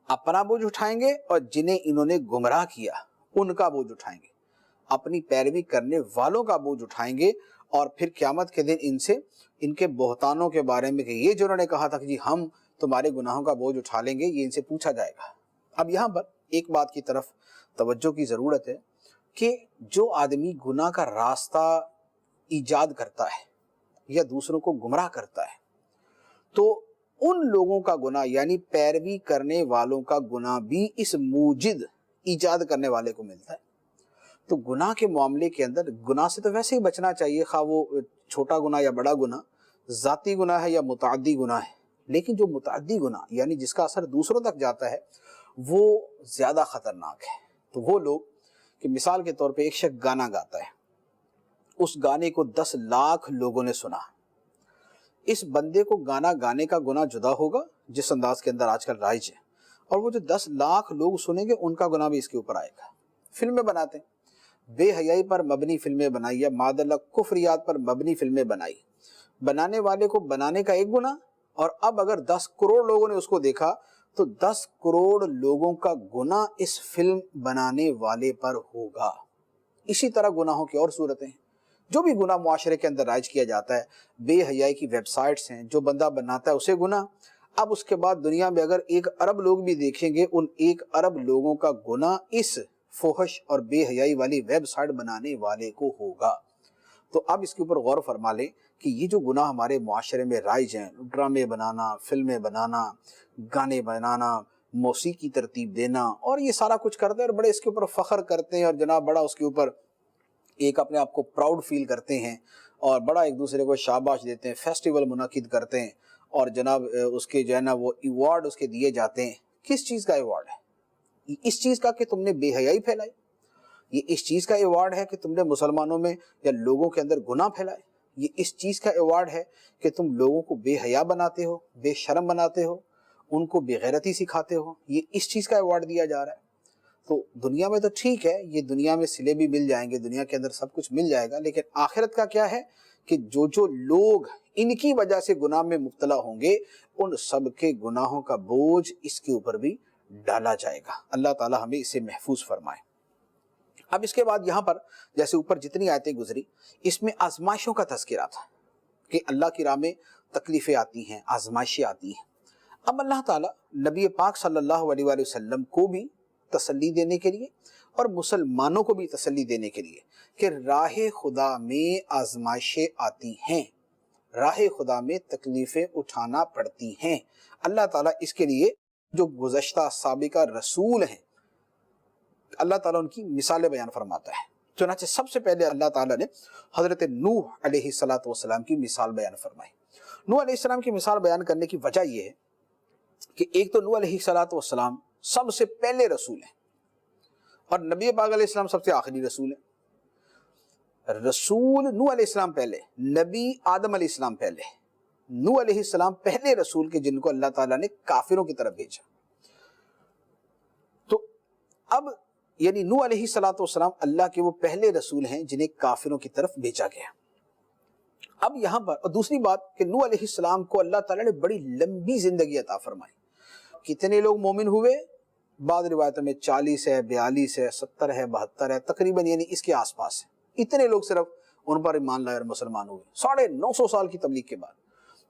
اپنا بوجھ اٹھائیں گے، اور جنہیں انہوں نے گمراہ کیا ان کا بوجھ اٹھائیں گے، اپنی پیروی کرنے والوں کا بوجھ اٹھائیں گے، اور پھر قیامت کے دن ان سے ان کے بہتانوں کے بارے میں کہ یہ جو انہوں نے کہا تھا کہ جی ہم تمہارے گناہوں کا بوجھ اٹھا لیں گے، یہ ان سے پوچھا جائے گا۔ اب یہاں پر ایک بات کی طرف توجہ کی ضرورت ہے کہ جو آدمی گناہ کا راستہ ایجاد کرتا ہے یا دوسروں کو گمراہ کرتا ہے، تو ان لوگوں کا گناہ یعنی پیروی کرنے والوں کا گناہ بھی اس موجد ایجاد کرنے والے کو ملتا ہے۔ تو گناہ کے معاملے کے اندر گناہ سے تو ویسے ہی بچنا چاہیے، خواہ وہ چھوٹا گناہ یا بڑا گناہ، ذاتی گناہ ہے یا متعدی گناہ ہے، لیکن جو متعدی گناہ یعنی جس کا اثر دوسروں تک جاتا ہے وہ زیادہ خطرناک ہے۔ تو وہ لوگ کہ مثال کے طور پہ ایک شخص گانا گاتا ہے، اس گانے کو 10 لاکھ لوگوں نے سنا، اس بندے کو گانا گانے کا گناہ جدا ہوگا جس انداز کے اندر آج کل رائج ہے، اور وہ جو 10 لاکھ لوگ سنیں گے ان کا گناہ بھی اس کے اوپر آئے گا۔ فلمیں بناتے ہیں، بے حیائی پر مبنی فلمیں بنائی یا معاذ اللہ کفریات پر مبنی فلمیں بنائی، بنانے والے کو بنانے کا ایک گناہ، اور اب اگر 10 کروڑ لوگوں نے اس کو دیکھا تو 10 کروڑ لوگوں کا گناہ اس فلم بنانے والے پر ہوگا۔ اسی طرح گناہوں کی اور صورتیں ہیں، جو بھی گناہ معاشرے کے اندر رائج کیا جاتا ہے، بے حیائی کی ویب سائٹس ہیں، جو بندہ بناتا ہے اسے گناہ، اب اس کے بعد دنیا میں اگر 1 ارب لوگ بھی دیکھیں گے، ان 1 ارب لوگوں کا گناہ اس فحش اور بے حیائی والی ویب سائٹ بنانے والے کو ہوگا۔ تو اب اس کے اوپر غور فرما لیں کہ یہ جو گناہ ہمارے معاشرے میں رائج ہیں، ڈرامے بنانا، فلمیں بنانا، گانے بنانا، موسیقی ترتیب دینا، اور یہ سارا کچھ کرتے ہیں اور بڑے اس کے اوپر فخر کرتے ہیں، اور جناب بڑا اس کے اوپر ایک اپنے آپ کو پراؤڈ فیل کرتے ہیں، اور بڑا ایک دوسرے کو شاباش دیتے ہیں، فیسٹیول منعقد کرتے ہیں، اور جناب اس کے جو ہے نا وہ ایوارڈ اس کے دیے جاتے ہیں۔ کس چیز کا ایوارڈ ہے؟ اس چیز کا کہ تم نے بے حیائی پھیلائی؟ یہ اس چیز کا ایوارڈ ہے کہ تم نے مسلمانوں میں یا لوگوں کے اندر گناہ پھیلائے؟ یہ اس چیز کا ایوارڈ ہے کہ تم لوگوں کو بے حیا بناتے ہو، بے شرم بناتے ہو، ان کو بے غیرتی سکھاتے ہو؟ یہ اس چیز کا ایوارڈ دیا جا رہا ہے؟ تو دنیا میں تو ٹھیک ہے، یہ دنیا میں صلے بھی مل جائیں گے، دنیا کے اندر سب کچھ مل جائے گا، لیکن آخرت کا کیا ہے کہ جو لوگ ان کی وجہ سے گناہ میں مبتلا ہوں گے، ان سب کے گناہوں کا بوجھ اس کے اوپر بھی ڈالا جائے گا۔ اللہ تعالی ہمیں اسے محفوظ فرمائے۔ اب اس کے بعد یہاں پر جیسے اوپر جتنی آیتیں گزری، اس میں آزمائشوں کا تذکرہ تھا کہ اللہ کی راہ میں تکلیفیں آتی ہیں، آزمائشیں آتی ہیں۔ اب اللہ تعالیٰ نبی پاک صلی اللہ علیہ وآلہ وسلم کو بھی تسلی دینے کے لیے اور مسلمانوں کو بھی تسلی دینے کے لیے کہ راہ خدا میں آزمائشیں آتی ہیں، راہ خدا میں تکلیفیں اٹھانا پڑتی ہیں، اللہ تعالیٰ اس کے لیے جو گزشتہ سابقہ رسول ہیں اللہ تعالیٰ ان کی مثالیں بیان فرماتا ہے۔ چنانچہ سب سے پہلے اللہ تعالیٰ نے حضرت نوح علیہ السلام کی مثال بیان فرمائی۔ نوح علیہ السلام کی مثال بیان کرنے کی وجہ یہ ہے کہ ایک تو نوح علیہ السلام سب سے پہلے رسول ہیں، اور نبی پاک علیہ السلام سب سے آخری رسول ہیں۔ رسول نوح علیہ السلام پہلے، نبی آدم علیہ السلام پہلے، نوح علیہ السلام پہلے رسول کے جن کو اللہ تعالیٰ نے کافروں کی طرف بھیجا۔ تو اب یعنی نوح علیہ السلام اللہ کے وہ پہلے رسول ہیں جنہیں کافروں کی طرف بھیجا گیا۔ اب یہاں پر اور دوسری بات کہ نوح علیہ السلام کو اللہ تعالیٰ نے بڑی لمبی زندگی عطا فرمائی۔ کتنے لوگ مومن ہوئے؟ بعض روایتوں میں 40 ہے، 42 ہے، 70 ہے، 72 ہے، تقریباً یعنی اس کے آس پاس ہے، اتنے لوگ صرف ان پر ایمان لائے اور مسلمان ہوئے 950 سال کی تبلیغ کے بعد۔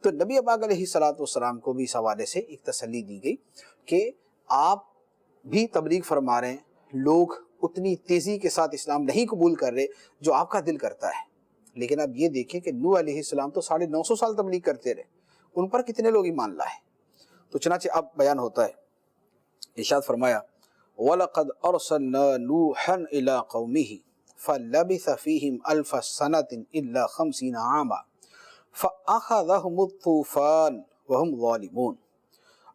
تو نبی پاک علیہ السلام کو بھی اس حوالے سے ایک تسلی دی گئی کہ آپ بھی تبلیغ فرما رہے ہیں، لوگ اتنی تیزی کے ساتھ اسلام نہیں قبول کر رہے جو آپ کا دل کرتا ہے، لیکن اب یہ دیکھیں کہ نوح علیہ السلام تو 950 سال تبلیغ کرتے رہے، ان پر کتنے لوگ ایمان لائے۔ تو چنانچہ اب بیان ہوتا ہے، ارشاد فرمایا وَلَقَدْ أَرْسَلْنَا نُوحًا إِلَىٰ قَوْمِهِ فَلَبِثَ فِيهِمْ أَلْفَ سَنَةٍ إِلَّا 50 عَامًا فَأَخَذَهُمُ الطُّوفَانُ وَهُمْ ظَالِمُونَ،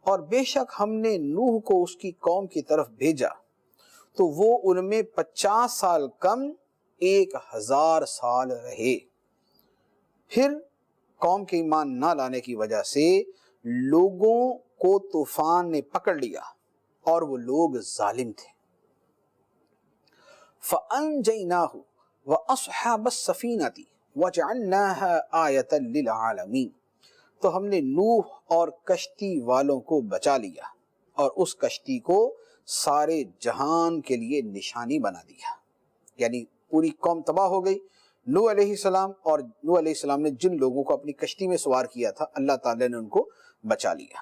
اور بے شک ہم نے نوح کو اس کی قوم کی طرف بھیجا تو وہ ان میں 50 سال کم 1000 سال رہے، پھر قوم کے ایمان نہ لانے کی وجہ سے لوگوں کو طوفان نے پکڑ لیا اور وہ لوگ ظالم تھے۔ فَأَنْجَيْنَاهُ وَأَصْحَابَ السَّفِينَةِ وَجَعَلْنَاهَا آیَةً لِلْعَالَمِينَ، تو ہم نے نوح اور کشتی والوں کو بچا لیا اور اس کشتی کو سارے جہان کے لیے نشانی بنا دیا، یعنی پوری قوم تباہ ہو گئی۔ نوح علیہ السلام اور نوح علیہ السلام نے جن لوگوں کو اپنی کشتی میں سوار کیا تھا اللہ تعالیٰ نے ان کو بچا لیا۔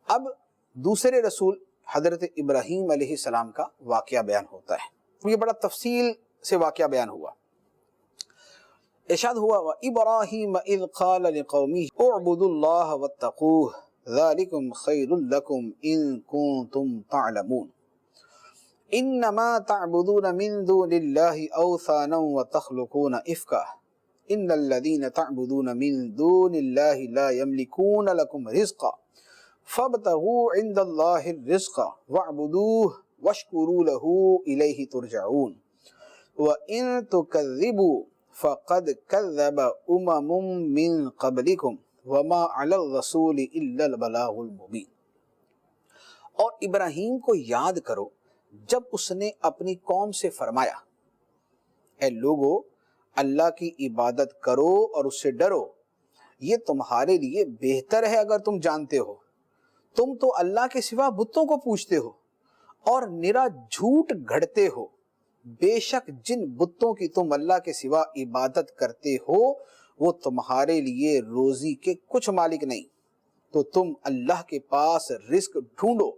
اب دوسرے رسول حضرت ابراہیم علیہ السلام کا واقعہ بیان ہوتا ہے، یہ بڑا تفصیل سے واقعہ بیان ہوا۔ ارشاد ہوا وَإِبْرَاهِيمَ إِذْ قَالَ لِقَوْمِهِ اعْبُدُوا اللَّهَ وَاتَّقُوهُ ذَلِكُمْ خَيْرٌ لَكُمْ إِن كُنتُمْ تَعْلَمُونَ إِنَّمَا تَعْبُدُونَ مِن دُونِ اللَّهِ أَوْثَانًا وَتَخْلُقُونَ إِفْكًا إِنَّ الَّذِينَ تَعْبُدُونَ مِن دُونِ اللَّهِ لَا يَمْلِكُونَ لَكُمْ رِزْقًا فَابْتَغُوا عِندَ اللَّهِ الرِّزْقَ وَاعْبُدُوهُ وَاشْكُرُوا لَهُ إِلَيْهِ تُرْجَعُونَ وَإِن تُكَذِّبُوا فَقَدْ كَذَّبَ أُمَمٌ مِّن قَبْلِكُمْ وَمَا عَلَى الرَّسُولِ إِلَّا الْبَلَاغُ الْمُبِينُ، اور ابراہیم کو یاد کرو جب اس نے اپنی قوم سے فرمایا اے لوگو اللہ کی عبادت کرو اور اس سے ڈرو، یہ تمہارے لیے بہتر ہے اگر تم جانتے ہو، تم تو اللہ کے سوا بتوں کو پوجتے ہو اور نرا جھوٹ گھڑتے ہو، بے شک جن بتوں کی تم اللہ کے سوا عبادت کرتے ہو وہ تمہارے لیے روزی کے کچھ مالک نہیں، تو تم اللہ کے پاس رزق ڈھونڈو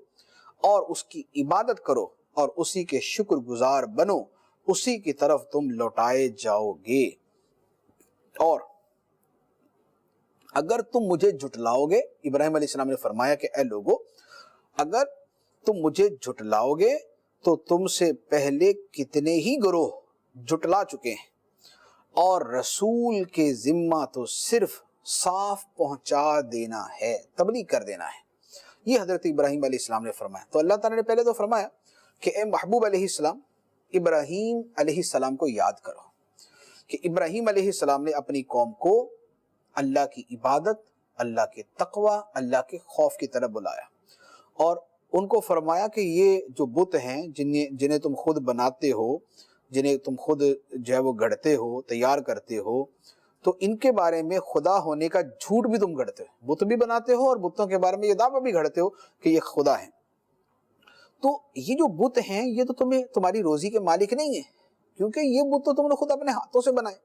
اور اس کی عبادت کرو اور اسی کے شکر گزار بنو، اسی کی طرف تم لوٹائے جاؤ گے۔ اور اگر تم مجھے جھٹلاؤ گے، ابراہیم علیہ السلام نے فرمایا کہ اے لوگو، اگر تم مجھے جھٹلاؤ گے تو تم سے پہلے کتنے ہی گروہ جھٹلا چکے ہیں، اور رسول کے ذمہ تو صرف صاف پہنچا دینا ہے، تبلیغ کر دینا ہے۔ یہ حضرت ابراہیم علیہ السلام نے فرمایا۔ تو اللہ تعالیٰ نے پہلے تو فرمایا کہ اے محبوب علیہ السلام، ابراہیم علیہ السلام کو یاد کرو کہ ابراہیم علیہ السلام نے اپنی قوم کو اللہ کی عبادت، اللہ کے تقوی، اللہ کے خوف کی طرف بلایا، اور ان کو فرمایا کہ یہ جو بت ہیں جنہیں تم خود بناتے ہو، جنہیں تم خود جو ہے وہ گڑھتے ہو، تیار کرتے ہو، تو ان کے بارے میں خدا ہونے کا جھوٹ بھی تم گڑھتے ہو، بت بھی بناتے ہو اور بتوں کے بارے میں یہ دعویٰ بھی گھڑتے ہو کہ یہ خدا ہیں۔ تو یہ جو بت ہیں یہ تو تمہاری روزی کے مالک نہیں ہیں، کیونکہ یہ بت تو تم نے خود اپنے ہاتھوں سے بنائے۔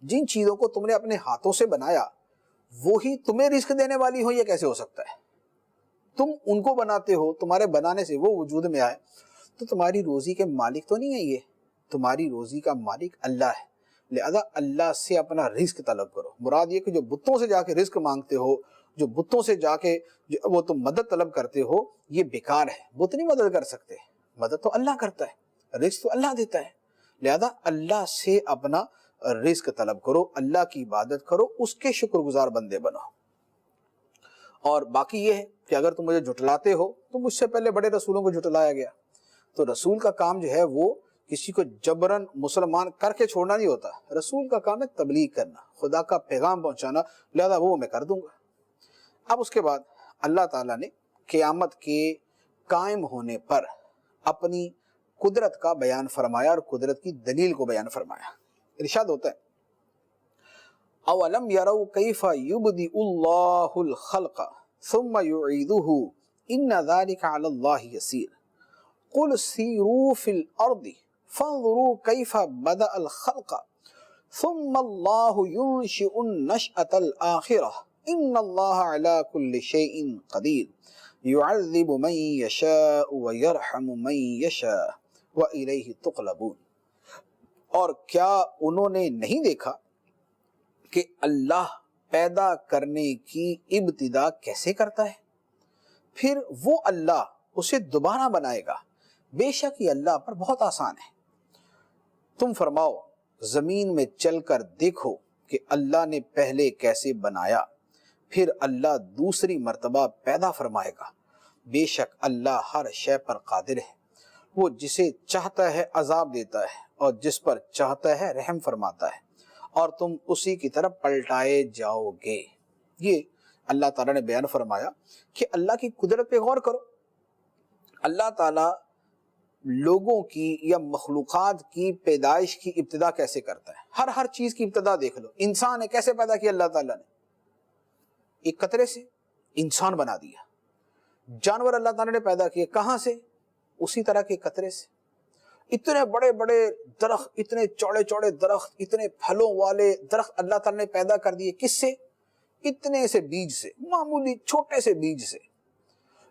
جن چیزوں کو تم نے اپنے ہاتھوں سے بنایا وہی تمہیں رزق دینے والی ہو، یہ کیسے ہو سکتا ہے؟ تم ان کو بناتے ہو، تمہارے بنانے سے وہ وجود میں آئے، تو تمہاری روزی کے مالک تو نہیں ہے یہ، تمہاری روزی کا مالک اللہ ہے۔ لہذا اللہ سے اپنا رزق طلب کرو۔ مراد یہ کہ جو بتوں سے جا کے رزق مانگتے ہو، جو بتوں سے جا کے وہ تم مدد طلب کرتے ہو، یہ بیکار ہے۔ بت نہیں مدد کر سکتے، مدد تو اللہ کرتا ہے، رزق تو اللہ دیتا ہے۔ لہذا اللہ سے اپنا رزق طلب کرو، اللہ کی عبادت کرو، اس کے شکر گزار بندے بنو۔ اور باقی یہ ہے کہ اگر تم مجھے جھٹلاتے ہو تو مجھ سے پہلے بڑے رسولوں کو جھٹلایا گیا، تو رسول کا کام جو ہے وہ کسی کو جبراً مسلمان کر کے چھوڑنا نہیں ہوتا، رسول کا کام ہے تبلیغ کرنا، خدا کا پیغام پہنچانا، لہذا وہ میں کر دوں گا۔ اب اس کے بعد اللہ تعالیٰ نے قیامت کے قائم ہونے پر اپنی قدرت کا بیان فرمایا اور قدرت کی دلیل کو بیان فرمایا۔ ارشاد ہوتا ہے اولم یروا کیف یبدئ اللہ الخلق ثم یعیدہ ان ذلک علی اللہ یسیر قل سیروا فی الارض فانظروا کیف بدأ الخلق ثم اللہ ينشئ النشأة الآخرة ان اللہ علی کل شیء قدیر يعذب من یشاء ویرحم من یشاء وإلیہ تقلبون۔ اور کیا انہوں نے نہیں دیکھا کہ اللہ پیدا کرنے کی ابتدا کیسے کرتا ہے، پھر وہ اللہ اسے دوبارہ بنائے گا، بے شک یہ اللہ پر بہت آسان ہے۔ تم فرماؤ زمین میں چل کر دیکھو کہ اللہ نے پہلے کیسے بنایا، پھر اللہ دوسری مرتبہ پیدا فرمائے گا، بے شک اللہ ہر شے پر قادر ہے۔ وہ جسے چاہتا ہے عذاب دیتا ہے اور جس پر چاہتا ہے رحم فرماتا ہے، اور تم اسی کی طرف پلٹائے جاؤ گے۔ یہ اللہ تعالیٰ نے بیان فرمایا کہ اللہ کی قدرت پہ غور کرو۔ اللہ تعالیٰ لوگوں کی یا مخلوقات کی پیدائش کی ابتدا کیسے کرتا ہے، ہر چیز کی ابتدا دیکھ لو۔ انسان ہے، کیسے پیدا کیا اللہ تعالیٰ نے؟ ایک قطرے سے انسان بنا دیا۔ جانور اللہ تعالیٰ نے پیدا کیے، کہاں سے؟ اسی طرح کے قطرے سے۔ اتنے بڑے بڑے درخت، اتنے چوڑے چوڑے درخت، اتنے پھلوں والے درخت اللہ تعالیٰ نے پیدا کر دیے، کس سے؟ اتنے سے بیج سے، معمولی چھوٹے سے بیج سے۔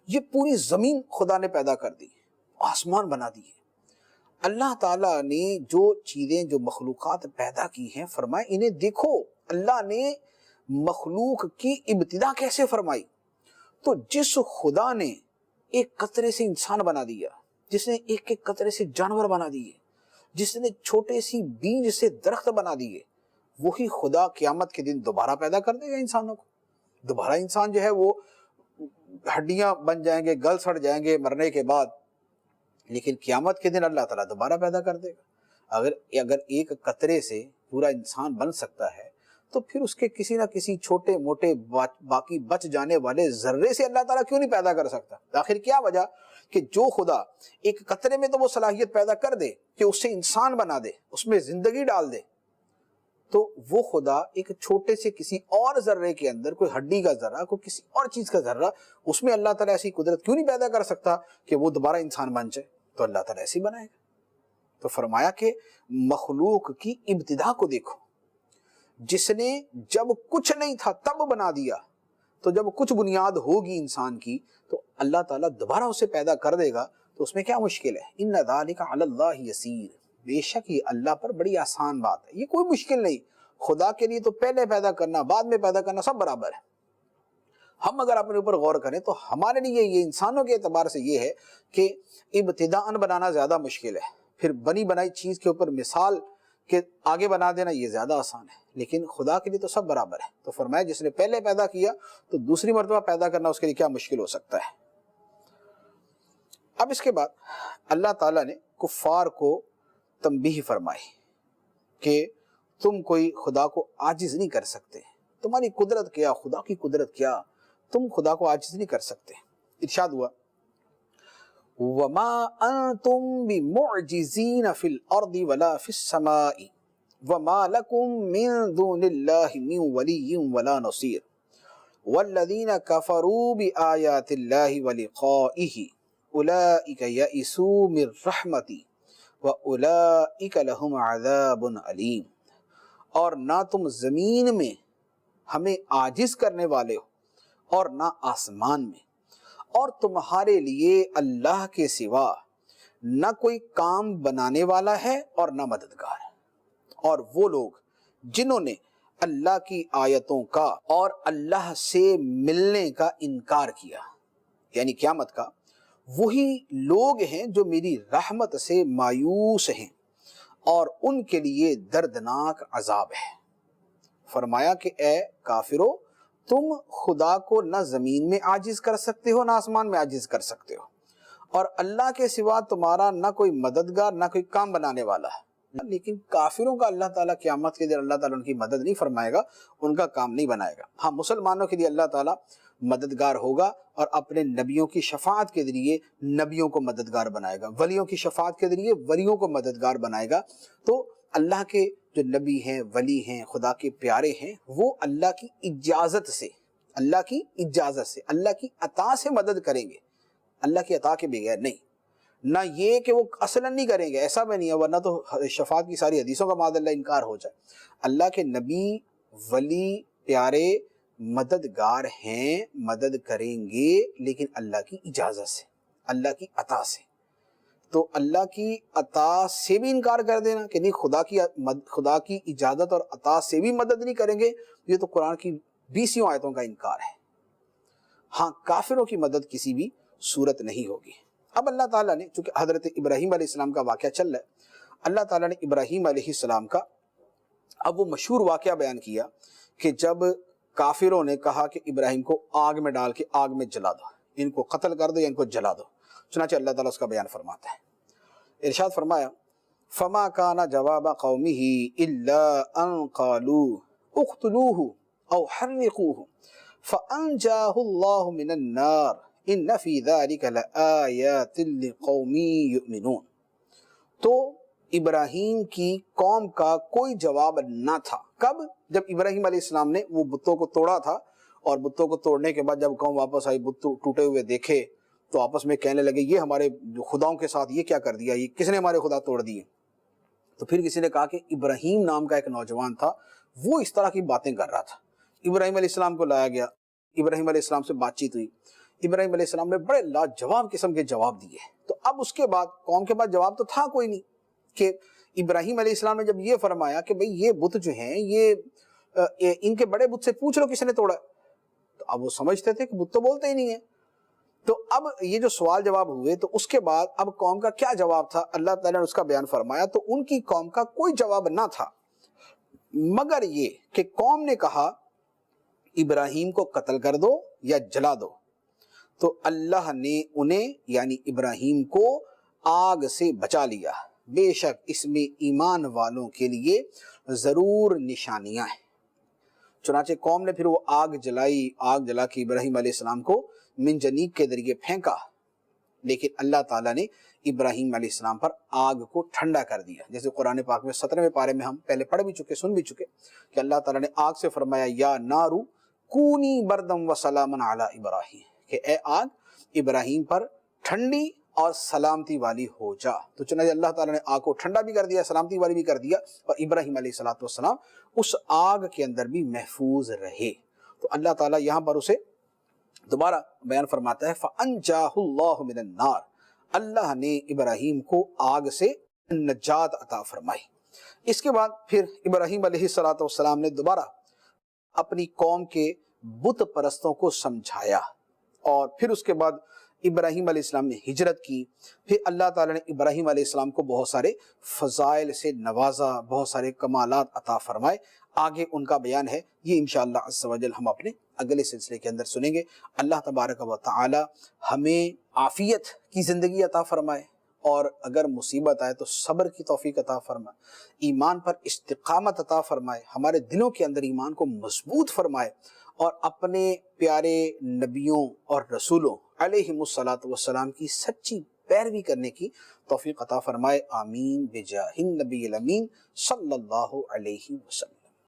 یہ پوری زمین خدا نے پیدا کر دی، آسمان بنا دیے۔ اللہ تعالیٰ نے جو چیزیں، جو مخلوقات پیدا کی ہیں، فرمائے انہیں دیکھو۔ اللہ نے مخلوق کی ابتدا کیسے فرمائی؟ تو جس خدا نے ایک قطرے سے انسان بنا دیا، جس نے ایک ایک قطرے سے جانور بنا دیے، جس نے چھوٹے سی بیج سے درخت بنا دیے، وہی خدا قیامت کے دن دوبارہ پیدا کر دے گا انسانوں کو۔ دوبارہ انسان جو ہے وہ ہڈیاں بن جائیں گے، گل سڑ جائیں گے مرنے کے بعد، لیکن قیامت کے دن اللہ تعالیٰ دوبارہ پیدا کر دے گا۔ اگر ایک قطرے سے پورا انسان بن سکتا ہے تو پھر اس کے کسی نہ کسی چھوٹے موٹے باقی بچ جانے والے ذرے سے اللہ تعالیٰ کیوں نہیں پیدا کر سکتا؟ آخر کیا وجہ کہ جو خدا ایک قطرے میں تو وہ صلاحیت پیدا کر دے کہ اس سے انسان بنا دے، اس میں زندگی ڈال دے، تو وہ خدا ایک چھوٹے سے کسی اور ذرے کے اندر، کوئی ہڈی کا ذرہ، کوئی کسی اور چیز کا ذرہ، اس میں اللہ تعالیٰ ایسی قدرت کیوں نہیں پیدا کر سکتا کہ وہ دوبارہ انسان بن جائے؟ تو اللہ تعالیٰ ایسی بنائے گا۔ تو فرمایا کہ مخلوق کی ابتدا کو دیکھو، جس نے جب کچھ نہیں تھا تب بنا دیا، تو جب کچھ بنیاد ہوگی انسان کی تو اللہ تعالیٰ دوبارہ اسے پیدا کر دے گا، تو اس میں کیا مشکل ہے؟ ان ذالک علی اللہ یسیر، بے شک یہ اللہ پر بڑی آسان بات ہے، یہ کوئی مشکل نہیں۔ خدا کے لیے تو پہلے پیدا کرنا بعد میں پیدا کرنا سب برابر ہے۔ ہم اگر اپنے اوپر غور کریں تو ہمارے لیے یہ انسانوں کے اعتبار سے یہ ہے کہ ابتداءً بنانا زیادہ مشکل ہے، پھر بنی بنائی چیز کے اوپر مثال کے آگے بنا دینا یہ زیادہ آسان ہے، لیکن خدا کے لیے تو سب برابر ہے۔ تو فرمایا جس نے پہلے پیدا کیا تو دوسری مرتبہ پیدا کرنا اس کے لیے کیا مشکل ہو سکتا ہے۔ اب اس کے بعد اللہ تعالیٰ نے کفار کو تنبیہ فرمائی کہ تم کوئی خدا کو عاجز نہیں کر سکتے، تمہاری قدرت کیا، خدا کی قدرت کیا، تم خدا کو عاجز نہیں کر سکتے۔ ارشاد ہوا وَمَا أَنْتُمْ بِمُعْجِزِينَ فِي الْأَرْضِ وَلَا فِي السَّمَاءِ وَمَا لَكُمْ مِنْ دُونِ اللَّهِ مِنْ وَلِيٍّ وَلَا نَصِيرٍ وَالَّذِينَ كَفَرُوا بِآيَاتِ اللَّهِ وَلِقَائِهِ أُولَئِكَ يَئِسُوا مِنْ رَحْمَتِي وَأُولَئِكَ لَهُمْ عَذَابٌ أَلِيمٌ، اور نہ تم زمین میں ہمیں عاجز کرنے والے ہو اور نہ آسمان میں، اور تمہارے لیے اللہ کے سوا نہ کوئی کام بنانے والا ہے اور نہ مددگار۔ اور وہ لوگ جنہوں نے اللہ کی آیتوں کا اور اللہ سے ملنے کا انکار کیا، یعنی قیامت کا، وہی لوگ ہیں جو میری رحمت سے مایوس ہیں اور ان کے لیے دردناک عذاب ہے۔ فرمایا کہ اے کافرو، تم خدا کو نہ زمین میں عاجز کر سکتے ہو نہ آسمان میں عاجز کر سکتے ہو، اور اللہ کے سوا تمہارا نہ کوئی مددگار نہ کوئی کام بنانے والا ہے۔ لیکن کافروں کا اللہ تعالیٰ قیامت کے دن اللہ تعالیٰ ان کی مدد نہیں فرمائے گا، ان کا کام نہیں بنائے گا۔ ہاں، مسلمانوں کے لیے اللہ تعالیٰ مددگار ہوگا اور اپنے نبیوں کی شفاعت کے ذریعے نبیوں کو مددگار بنائے گا، ولیوں کی شفاعت کے ذریعے ولیوں کو مددگار بنائے گا۔ تو اللہ کے جو نبی ہیں، ولی ہیں، خدا کے پیارے ہیں، وہ اللہ کی اجازت سے، اللہ کی اجازت سے، اللہ کی عطا سے مدد کریں گے، اللہ کی عطا کے بغیر نہیں۔ نہ یہ کہ وہ اصلاً نہیں کریں گے، ایسا بھی نہیں ہے، ورنہ تو شفاعت کی ساری حدیثوں کا معاذ اللہ انکار ہو جائے۔ اللہ کے نبی، ولی، پیارے مددگار ہیں، مدد کریں گے، لیکن اللہ کی اجازت سے، اللہ کی عطا سے۔ تو اللہ کی عطا سے بھی انکار کر دینا کہ نہیں خدا کی اجازت اور عطا سے بھی مدد نہیں کریں گے، یہ تو قرآن کی 20 آیتوں کا انکار ہے۔ ہاں، کافروں کی مدد کسی بھی صورت نہیں ہوگی۔ اب اللہ تعالیٰ نے، چونکہ حضرت ابراہیم علیہ السلام کا واقعہ چل رہا ہے، اللہ تعالیٰ نے ابراہیم علیہ السلام کا اب وہ مشہور واقعہ بیان کیا کہ جب کافروں نے کہا کہ ابراہیم کو آگ میں ڈال کے آگ میں جلا دو، ان کو قتل کر دو یا ان کو جلا دو، چنانچہ اللہ تعالیٰ اس کا بیان فرماتا ہے۔ ارشاد فرمایا فما کان جواب قومہ الا ان قالوا اقتلوہ او حرقوہ فانجاہ اللہ من النار ان فی ذلک لآیات لقوم یؤمنون۔ تو ابراہیم کی قوم کا کوئی جواب نہ تھا۔ کب؟ جب ابراہیم علیہ السلام نے وہ بتوں کو توڑا تھا، اور بتوں کو توڑنے کے بعد جب قوم واپس آئی، بت ٹوٹے ہوئے دیکھے تو آپس میں کہنے لگے یہ ہمارے خداؤں کے ساتھ یہ کیا کر دیا، یہ کس نے ہمارے خدا توڑ دیے؟ تو پھر کسی نے کہا کہ ابراہیم نام کا ایک نوجوان تھا، وہ اس طرح کی باتیں کر رہا تھا۔ ابراہیم علیہ السلام کو لایا گیا، ابراہیم علیہ السلام سے بات چیت ہوئی، ابراہیم علیہ السلام نے بڑے لاجواب قسم کے جواب دیے۔ تو اب اس کے بعد قوم کے پاس جواب تو تھا کوئی نہیں، کہ ابراہیم علیہ السلام نے جب یہ فرمایا کہ بھئی یہ بت جو ہیں، یہ ان کے بڑے بت سے پوچھ لو کس نے توڑا، تو اب وہ سمجھتے تھے کہ بت تو بولتے ہی نہیں ہیں۔ تو اب یہ جو سوال جواب ہوئے، تو اس کے بعد اب قوم کا کیا جواب تھا، اللہ تعالیٰ نے اس کا بیان فرمایا۔ تو ان کی قوم کا کوئی جواب نہ تھا مگر یہ کہ قوم نے کہا ابراہیم کو قتل کر دو یا جلا دو، تو اللہ نے انہیں یعنی ابراہیم کو آگ سے بچا لیا، بے شک اس میں ایمان والوں کے لیے ضرور نشانیاں ہیں۔ چنانچہ قوم نے پھر وہ آگ جلائی، آگ جلا کے ابراہیم علیہ السلام کو منجنیق کے ذریعے پھینکا، لیکن اللہ تعالیٰ نے ابراہیم علیہ السلام پر آگ کو ٹھنڈا کر دیا۔ جیسے قرآن پاک میں 17ویں پارے میں ہم پہلے پڑھ بھی چکے، سن بھی چکے کہ اللہ تعالیٰ نے آگ سے فرمایا یا نارو کونی بردم و سلامن علی ابراہیم، کہ اے آگ ابراہیم پر ٹھنڈی اور سلامتی والی ہو جا۔ تو چنانچہ اللہ تعالیٰ نے آگ کو ٹھنڈا بھی کر دیا، سلامتی والی بھی کر دیا، اور ابراہیم علیہ السلام اس آگ کے اندر بھی محفوظ رہے۔ تو اللہ تعالیٰ یہاں پر اسے دوبارہ بیان فرماتا ہے فَأَنْجَاهُ اللَّهُ مِنَ النَّارِ، اللہ نے ابراہیم کو آگ سے نجات عطا فرمائی۔ اس کے بعد پھر ابراہیم علیہ السلام نے دوبارہ اپنی قوم کے بت پرستوں کو سمجھایا، اور پھر اس کے بعد ابراہیم علیہ السلام نے ہجرت کی۔ پھر اللہ تعالیٰ نے ابراہیم علیہ السلام کو بہت سارے فضائل سے نوازا، بہت سارے کمالات عطا فرمائے۔ آگے ان کا بیان ہے، یہ انشاءاللہ عز و جل ہم اپنے اگلے سلسلے کے اندر سنیں گے۔ اللہ تبارک و تعالی ہمیں عافیت کی زندگی عطا فرمائے، اور اگر مصیبت آئے تو صبر کی توفیق عطا فرمائے، ایمان پر استقامت عطا فرمائے، ہمارے دلوں کے اندر ایمان کو مضبوط فرمائے، اور اپنے پیارے نبیوں اور رسولوں علیہم الصلاۃ والسلام کی سچی پیروی کرنے کی توفیق عطا فرمائے۔ آمین بجاہ النبی الامین صلی اللہ علیہ وسلم۔